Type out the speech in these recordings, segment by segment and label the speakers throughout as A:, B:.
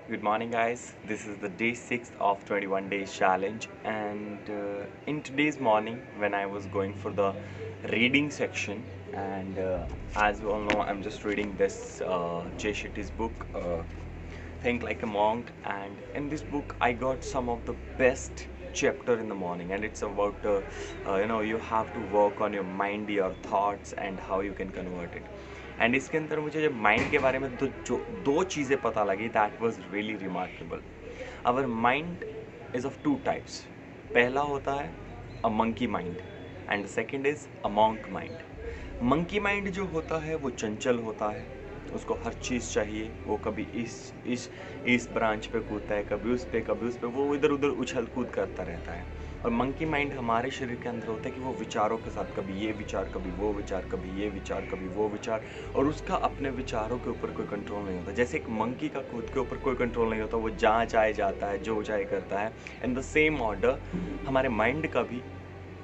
A: Good morning, guys. This is the day 6 of 21 days challenge, and in today's morning, when I was going for the reading section, and as you all know, I'm just reading this Jay Shetty's book, Think Like a Monk, and in this book, I got some of the best chapter in the morning, and it's about you have to work on your mind, your thoughts, and how you can convert it. And इसके अंदर मुझे जब mind के बारे में जो दो चीज़ें पता लगी that was really remarkable. Our mind is of two types. पहला होता है a monkey mind and second is a monk mind. Monkey mind जो होता है वो चंचल होता है, उसको हर चीज़ चाहिए. वो कभी इस ब्रांच पे कूदता है, कभी उस पे, वो इधर उधर उछल कूद करता रहता है. और मंकी माइंड हमारे शरीर के अंदर होता है कि वो विचारों के साथ कभी ये विचार, कभी वो विचार, कभी ये विचार, कभी वो विचार, और उसका अपने विचारों के ऊपर कोई कंट्रोल नहीं होता. जैसे एक मंकी का खुद के ऊपर कोई कंट्रोल नहीं होता, वो जहाँ चाहे जाता है, जो चाहे करता है. इन द सेम ऑर्डर हमारे माइंड का भी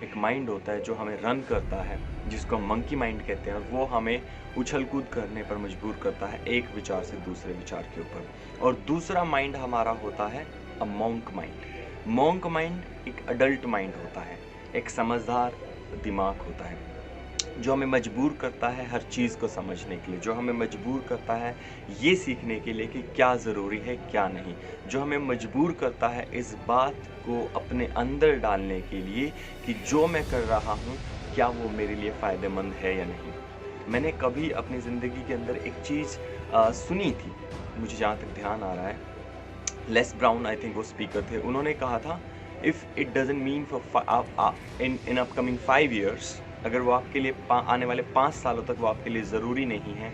A: एक माइंड होता है जो हमें रन करता है, जिसको हम मंकी माइंड कहते हैं, और वो हमें उछल कूद करने पर मजबूर करता है एक विचार से दूसरे विचार के ऊपर. और दूसरा माइंड हमारा होता है अ मॉन्क माइंड. मॉन्क माइंड एक अडल्ट माइंड होता है, एक समझदार दिमाग होता है, जो हमें मजबूर करता है हर चीज़ को समझने के लिए, जो हमें मजबूर करता है ये सीखने के लिए कि क्या ज़रूरी है क्या नहीं, जो हमें मजबूर करता है इस बात को अपने अंदर डालने के लिए कि जो मैं कर रहा हूँ क्या वो मेरे लिए फ़ायदेमंद है या नहीं. मैंने कभी अपनी ज़िंदगी के अंदर एक चीज़ सुनी थी, मुझे जहाँ तक ध्यान आ रहा है, लेस ब्राउन आई थिंक वो स्पीकर थे. उन्होंने कहा था if it doesn't mean for in upcoming 5 years, अगर वो आपके लिए आने वाले 5 सालों तक वो आपके लिए ज़रूरी नहीं है,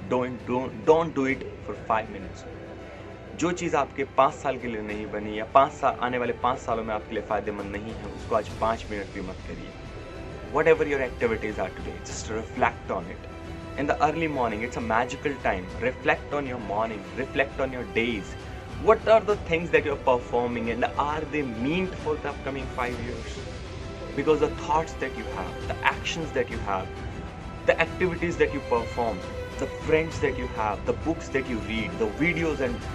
A: don't do it for 5 minutes. जो चीज़ आपके 5 साल के लिए नहीं बनी या आने वाले 5 सालों में आपके लिए फ़ायदेमंद नहीं है, उसको आज 5 मिनट भी मत करिए. Whatever your activities are today, just reflect on it. In the early morning, it's a magical time. Reflect on your morning, reflect on your days. What are the things that you're performing and are they meant for the upcoming 5 years? Because the thoughts that you have, the actions that you have, the activities that you perform, the friends that you have, the books that you read, the videos and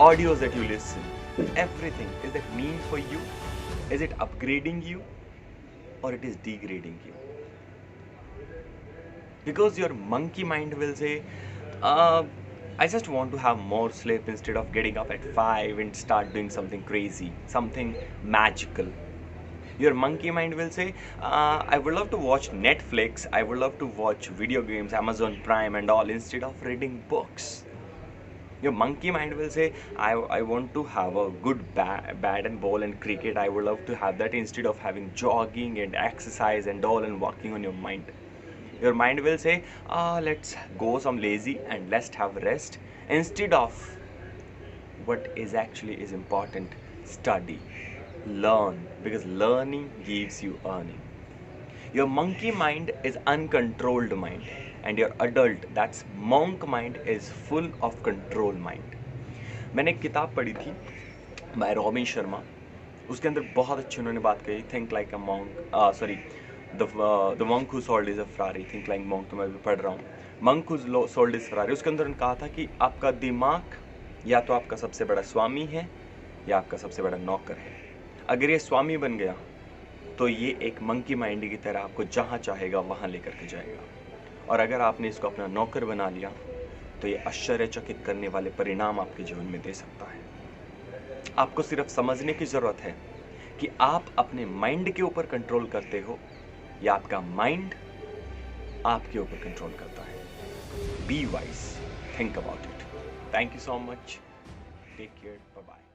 A: audios that you listen, everything, is that mean for you? Is it upgrading you or it is degrading you? Because your monkey mind will say, I just want to have more sleep instead of getting up at 5 and start doing something crazy, something magical. Your monkey mind will say, I would love to watch Netflix, I would love to watch video games, Amazon Prime and all, instead of reading books. Your monkey mind will say, I want to have a good bat and ball and cricket, I would love to have that instead of having jogging and exercise and all and working on your mind. Your mind will say, let's go some lazy and let's have rest instead of what is actually is important, study, learn, because learning gives you earning. Your monkey mind is uncontrolled mind and your adult, that's monk mind, is full of control mind. मैंने एक किताब पढ़ी थी bye robin Sharma, उसके अंदर बहुत अच्छी उन्होंने बात कही, think like a monk, sorry the monk who sold his Ferrari, think like monk, तो मैं भी पढ़ रहा हूँ, monk who sold his Ferrari. उसके अंदर उन्होंने कहा था कि आपका दिमाग या तो आपका सबसे बड़ा स्वामी है या आपका सबसे बड़ा नौकर है. अगर ये स्वामी बन गया तो ये एक मंकी माइंड की तरह आपको जहाँ चाहेगा वहाँ लेकर के जाएगा, और अगर आपने इसको अपना नौकर बना लिया तो ये आश्चर्यचकित करने वाले परिणाम आपके जीवन में दे सकता है. आपको सिर्फ समझने की ज़रूरत है कि आप अपने माइंड के ऊपर कंट्रोल करते हो या आपका माइंड आपके ऊपर कंट्रोल करता है. Be wise, think about it. Thank you so much. Take care. Bye bye.